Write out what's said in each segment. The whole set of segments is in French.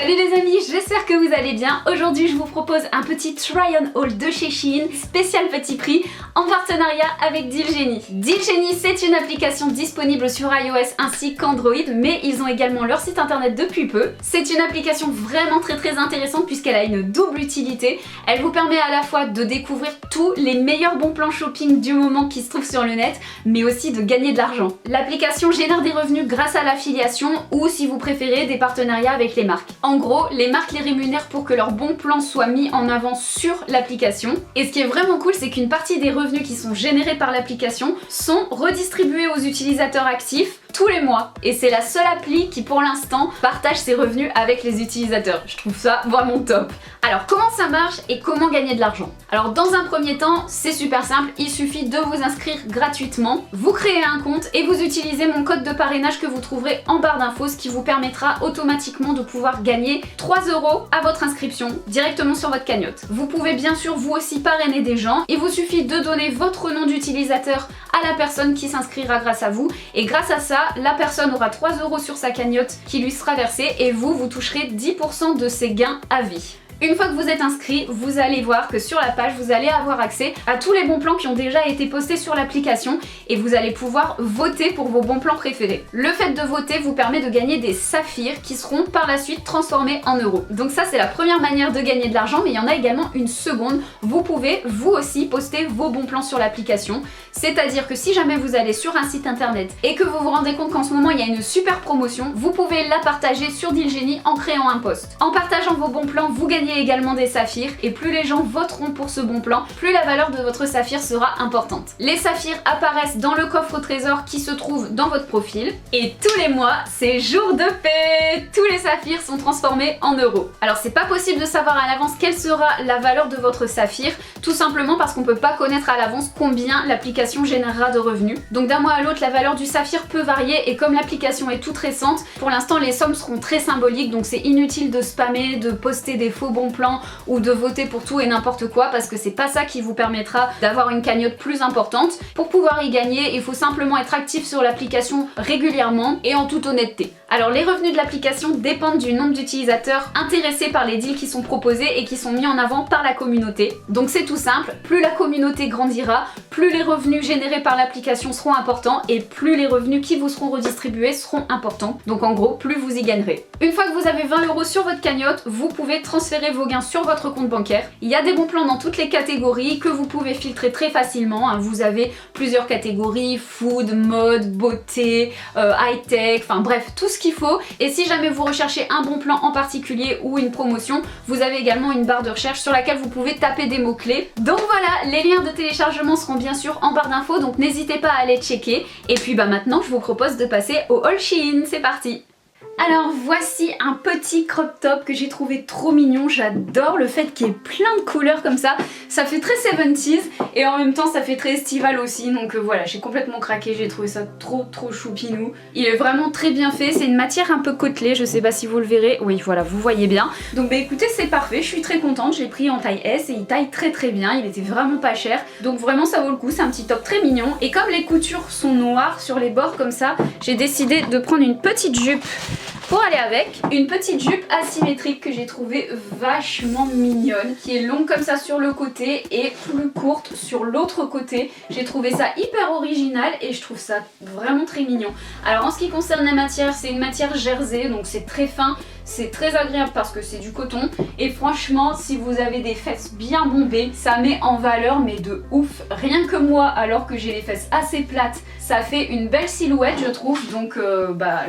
Salut les amis, j'espère que vous allez bien. Aujourd'hui je vous propose un petit try on haul de chez Shein, spécial petit prix, en partenariat avec Dealgenie. Dealgenie, c'est une application disponible sur iOS ainsi qu'Android, mais ils ont également leur site internet depuis peu. C'est une application vraiment très intéressante puisqu'elle a une double utilité. Elle vous permet à la fois de découvrir tous les meilleurs bons plans shopping du moment qui se trouvent sur le net, mais aussi de gagner de l'argent. L'application génère des revenus grâce à l'affiliation ou, si vous préférez, des partenariats avec les marques. En gros, les marques les rémunèrent pour que leurs bons plans soient mis en avant sur l'application. Et ce qui est vraiment cool, c'est qu'une partie des revenus qui sont générés par l'application sont redistribués aux utilisateurs actifs tous les mois. Et c'est la seule appli qui pour l'instant partage ses revenus avec les utilisateurs. Je trouve ça vraiment top. Alors comment ça marche et comment gagner de l'argent? Alors dans un premier temps, c'est super simple, il suffit de vous inscrire gratuitement. Vous créez un compte et vous utilisez mon code de parrainage que vous trouverez en barre d'infos, ce qui vous permettra automatiquement de pouvoir gagner 3 € à votre inscription directement sur votre cagnotte. Vous pouvez bien sûr vous aussi parrainer des gens. Il vous suffit de donner votre nom d'utilisateur à la personne qui s'inscrira grâce à vous, et grâce à ça, la personne aura 3 € sur sa cagnotte qui lui sera versée et vous toucherez 10% de ses gains à vie. Une fois que vous êtes inscrit, vous allez voir que sur la page, vous allez avoir accès à tous les bons plans qui ont déjà été postés sur l'application et vous allez pouvoir voter pour vos bons plans préférés. Le fait de voter vous permet de gagner des saphirs qui seront par la suite transformés en euros. Donc ça, c'est la première manière de gagner de l'argent, mais il y en a également une seconde. Vous pouvez vous aussi poster vos bons plans sur l'application. C'est-à-dire que si jamais vous allez sur un site internet et que vous vous rendez compte qu'en ce moment il y a une super promotion, vous pouvez la partager sur Dealgenie en créant un post. En partageant vos bons plans, vous gagnez également des saphirs, et plus les gens voteront pour ce bon plan, plus la valeur de votre saphir sera importante. Les saphirs apparaissent dans le coffre au trésor qui se trouve dans votre profil, et tous les mois, c'est jour de paix. Tous les saphirs sont transformés en euros. Alors c'est pas possible de savoir à l'avance quelle sera la valeur de votre saphir, tout simplement parce qu'on peut pas connaître à l'avance combien l'application générera de revenus. Donc d'un mois à l'autre, la valeur du saphir peut varier, et comme l'application est toute récente, pour l'instant les sommes seront très symboliques, donc c'est inutile de spammer, de poster des faux bons plans ou de voter pour tout et n'importe quoi, parce que c'est pas ça qui vous permettra d'avoir une cagnotte plus importante. Pour pouvoir y gagner, il faut simplement être actif sur l'application régulièrement et en toute honnêteté. Alors les revenus de l'application dépendent du nombre d'utilisateurs intéressés par les deals qui sont proposés et qui sont mis en avant par la communauté. Donc c'est tout simple, plus la communauté grandira, plus les revenus générés par l'application seront importants et plus les revenus qui vous seront redistribués seront importants. Donc en gros, plus vous y gagnerez. Une fois que vous avez 20 € sur votre cagnotte, vous pouvez transférer vos gains sur votre compte bancaire. Il y a des bons plans dans toutes les catégories que vous pouvez filtrer très facilement. Vous avez plusieurs catégories, food, mode, beauté, high-tech, enfin bref, tout ce qu'il faut. Et si jamais vous recherchez un bon plan en particulier ou une promotion, vous avez également une barre de recherche sur laquelle vous pouvez taper des mots-clés. Donc voilà, les liens de téléchargement seront bien sûr en barre d'infos, donc n'hésitez pas à aller checker. Et puis maintenant, je vous propose de passer au haul Shein. C'est parti! Alors voici un petit crop top que j'ai trouvé trop mignon. J'adore le fait qu'il y ait plein de couleurs comme ça. Ça fait très 70s et en même temps ça fait très estival aussi. Donc voilà, j'ai complètement craqué, j'ai trouvé ça trop choupinou. Il est vraiment très bien fait, c'est une matière un peu côtelée, je sais pas si vous le verrez. Oui voilà, vous voyez bien. Donc écoutez, c'est parfait, je suis très contente. J'ai pris en taille S et il taille très bien, il était vraiment pas cher. Donc vraiment ça vaut le coup, c'est un petit top très mignon. Et comme les coutures sont noires sur les bords comme ça, j'ai décidé de prendre une petite jupe pour aller avec, une petite jupe asymétrique que j'ai trouvée vachement mignonne, qui est longue comme ça sur le côté et plus courte sur l'autre côté. J'ai trouvé ça hyper original et je trouve ça vraiment très mignon. Alors en ce qui concerne la matière, c'est une matière jersey, donc c'est très fin. C'est très agréable parce que c'est du coton, et franchement si vous avez des fesses bien bombées, ça met en valeur mais de ouf. Rien que moi, alors que j'ai les fesses assez plates, ça fait une belle silhouette je trouve. Donc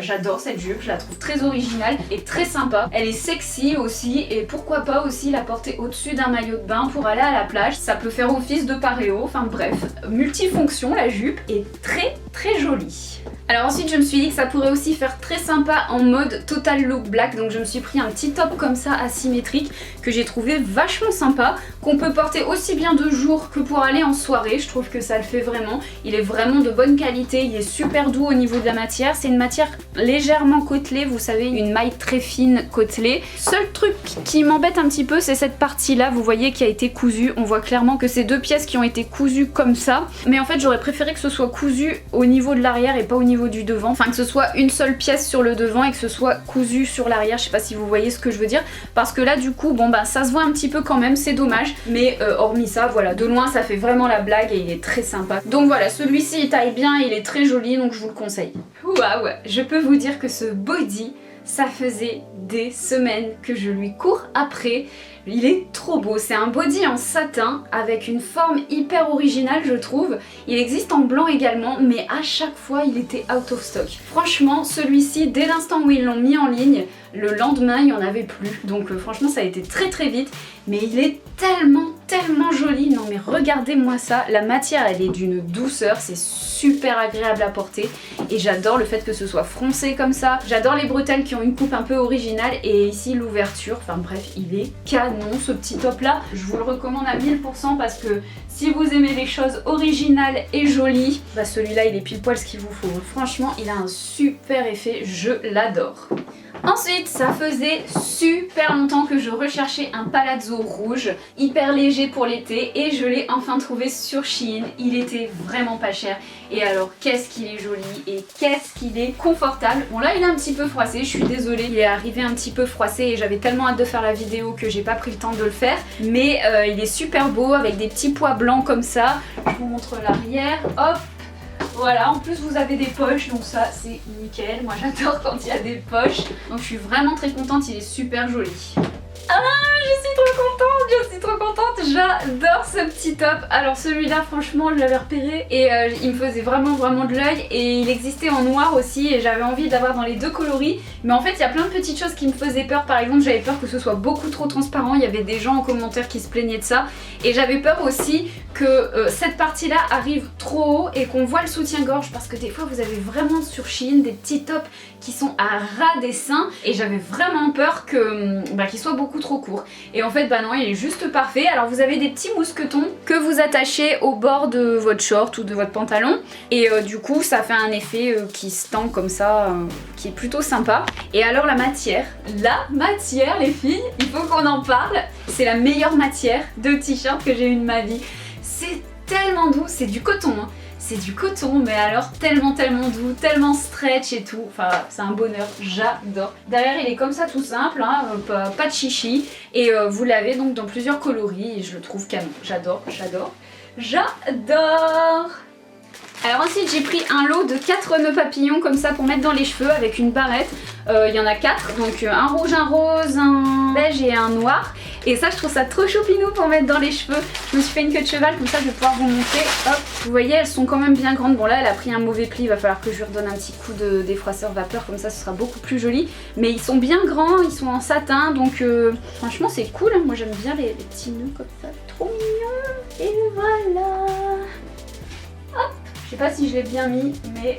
j'adore cette jupe, je la trouve très originale et très sympa. Elle est sexy aussi, et pourquoi pas aussi la porter au-dessus d'un maillot de bain pour aller à la plage. Ça peut faire office de paréo, enfin bref, multifonction la jupe, est très jolie. Alors ensuite je me suis dit que ça pourrait aussi faire très sympa en mode total look black, donc je me suis pris un petit top comme ça asymétrique que j'ai trouvé vachement sympa, qu'on peut porter aussi bien de jour que pour aller en soirée. Je trouve que ça le fait vraiment, il est vraiment de bonne qualité, il est super doux au niveau de la matière, c'est une matière légèrement côtelée, vous savez, une maille très fine côtelée. Seul truc qui m'embête un petit peu, c'est cette partie là, vous voyez, qui a été cousue. On voit clairement que c'est deux pièces qui ont été cousues comme ça, mais en fait j'aurais préféré que ce soit cousu au au niveau de l'arrière et pas au niveau du devant. Enfin que ce soit une seule pièce sur le devant et que ce soit cousu sur l'arrière. Je sais pas si vous voyez ce que je veux dire. Parce que là du coup bon bah ça se voit un petit peu quand même, c'est dommage. Mais hormis ça voilà, de loin ça fait vraiment la blague et il est très sympa. Donc voilà, celui-ci il taille bien, il est très joli donc je vous le conseille. Waouh, je peux vous dire que ce body, ça faisait des semaines que je lui cours après. Il est trop beau, c'est un body en satin avec une forme hyper originale je trouve. Il existe en blanc également mais à chaque fois il était out of stock. Franchement celui-ci dès l'instant où ils l'ont mis en ligne, le lendemain il n'y en avait plus. Donc franchement ça a été très très vite. Mais il est tellement joli. Non mais regardez-moi ça, la matière elle est d'une douceur, c'est super agréable à porter. Et j'adore le fait que ce soit froncé comme ça. J'adore les bretelles qui ont une coupe un peu originale. Et ici l'ouverture, enfin bref il est canon ce petit top là. Je vous le recommande à 1000% parce que si vous aimez les choses originales et jolies, bah celui-là il est pile poil ce qu'il vous faut. Franchement il a un super effet, je l'adore. Ensuite, ça faisait super longtemps que je recherchais un palazzo rouge, hyper léger pour l'été et je l'ai enfin trouvé sur Shein. Il était vraiment pas cher et alors qu'est-ce qu'il est joli et qu'est-ce qu'il est confortable. Bon là il est un petit peu froissé, je suis désolée, il est arrivé un petit peu froissé et j'avais tellement hâte de faire la vidéo que j'ai pas pris le temps de le faire. Mais il est super beau avec des petits pois blancs comme ça. Je vous montre l'arrière, hop. Voilà, en plus vous avez des poches, donc ça c'est nickel. Moi j'adore quand il y a des poches. Donc je suis vraiment très contente, il est super joli. Ah, je suis trop contente, j'adore ce petit top. Alors celui-là franchement je l'avais repéré et il me faisait vraiment de l'œil et il existait en noir aussi et j'avais envie d'avoir dans les deux coloris. Mais en fait il y a plein de petites choses qui me faisaient peur. Par exemple j'avais peur que ce soit beaucoup trop transparent, il y avait des gens en commentaire qui se plaignaient de ça. Et j'avais peur aussi que cette partie là arrive trop haut et qu'on voit le soutien-gorge parce que des fois vous avez vraiment sur Shein des petits tops qui sont à ras des seins et j'avais vraiment peur que qu'il soit beaucoup trop court. Et en fait bah non, il est juste parfait. Alors vous avez des petits mousquetons que vous attachez au bord de votre short ou de votre pantalon et du coup ça fait un effet qui se tend comme ça qui est plutôt sympa. Et alors la matière les filles, il faut qu'on en parle. C'est la meilleure matière de t-shirt que j'ai eu de ma vie. C'est tellement doux, c'est du coton hein. C'est du coton mais alors tellement doux, tellement stretch et tout. Enfin c'est un bonheur, j'adore. Derrière il est comme ça tout simple, hein, pas de chichi. Et vous l'avez donc dans plusieurs coloris et je le trouve canon. J'adore. Alors ensuite j'ai pris un lot de 4 nœuds papillons comme ça pour mettre dans les cheveux avec une barrette. Il y en a 4, donc un rouge, un rose, un beige et un noir. Et ça je trouve ça trop choupinou pour mettre dans les cheveux. Je me suis fait une queue de cheval comme ça je vais pouvoir vous montrer. Hop, vous voyez elles sont quand même bien grandes. Bon là elle a pris un mauvais pli, il va falloir que je lui redonne un petit coup de défroisseur vapeur comme ça ce sera beaucoup plus joli. Mais ils sont bien grands, ils sont en satin donc franchement c'est cool. Moi j'aime bien les petits nœuds comme ça, trop mignons. Et voilà. Hop. Je sais pas si je l'ai bien mis, mais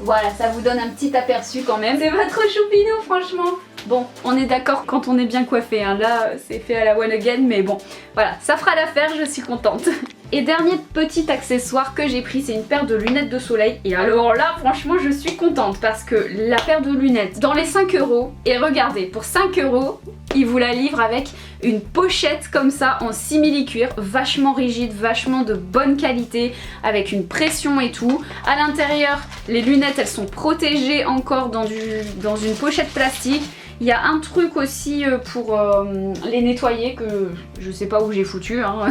voilà, ça vous donne un petit aperçu quand même. C'est pas trop choupinou, franchement. Bon, on est d'accord quand on est bien coiffé, hein. Là, c'est fait à la one again, mais bon, voilà, ça fera l'affaire, je suis contente. Et dernier petit accessoire que j'ai pris, c'est une paire de lunettes de soleil. Et alors là, franchement, je suis contente parce que la paire de lunettes dans les 5 €. Et regardez, pour 5 €, ils vous la livrent avec une pochette comme ça en simili-cuir, vachement rigide, vachement de bonne qualité, avec une pression et tout. À l'intérieur, les lunettes, elles sont protégées encore dans une pochette plastique. Il y a un truc aussi pour les nettoyer que je sais pas où j'ai foutu, hein,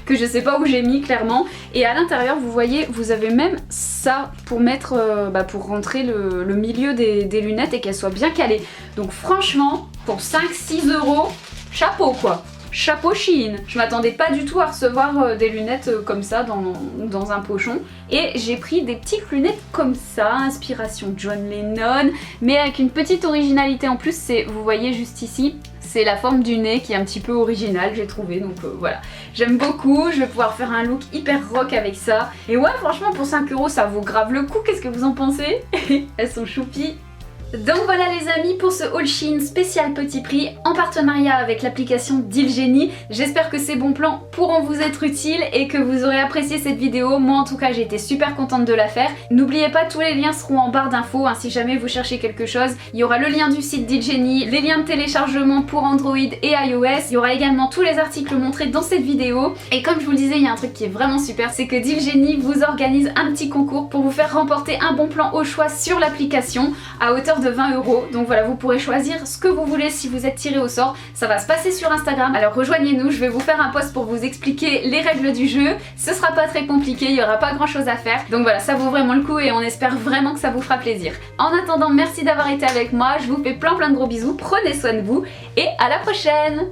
que je sais pas où j'ai mis clairement. Et à l'intérieur, vous voyez, vous avez même ça pour mettre, pour rentrer le milieu des lunettes et qu'elles soient bien calées. Donc franchement, pour 5-6 €, chapeau quoi. Chapeau Shein. Je m'attendais pas du tout à recevoir des lunettes comme ça dans un pochon. Et j'ai pris des petites lunettes comme ça, inspiration John Lennon, mais avec une petite originalité en plus. Vous voyez juste ici, c'est la forme du nez qui est un petit peu originale, j'ai trouvé. Donc voilà, j'aime beaucoup. Je vais pouvoir faire un look hyper rock avec ça. Et ouais, franchement, pour 5 € ça vaut grave le coup. Qu'est-ce que vous en pensez? Elles sont choupies. Donc voilà les amis pour ce haul Shein spécial petit prix en partenariat avec l'application Dealgenie. J'espère que ces bons plans pourront vous être utiles et que vous aurez apprécié cette vidéo. Moi en tout cas j'ai été super contente de la faire. N'oubliez pas, tous les liens seront en barre d'infos hein, si jamais vous cherchez quelque chose. Il y aura le lien du site Dealgenie, les liens de téléchargement pour Android et iOS. Il y aura également tous les articles montrés dans cette vidéo. Et comme je vous le disais, il y a un truc qui est vraiment super, c'est que Dealgenie vous organise un petit concours pour vous faire remporter un bon plan au choix sur l'application à hauteur de 20 €. Donc voilà, vous pourrez choisir ce que vous voulez si vous êtes tiré au sort. Ça va se passer sur Instagram. Alors rejoignez-nous, je vais vous faire un post pour vous expliquer les règles du jeu. Ce sera pas très compliqué, il y aura pas grand chose à faire. Donc voilà, ça vaut vraiment le coup et on espère vraiment que ça vous fera plaisir. En attendant, merci d'avoir été avec moi. Je vous fais plein de gros bisous. Prenez soin de vous et à la prochaine.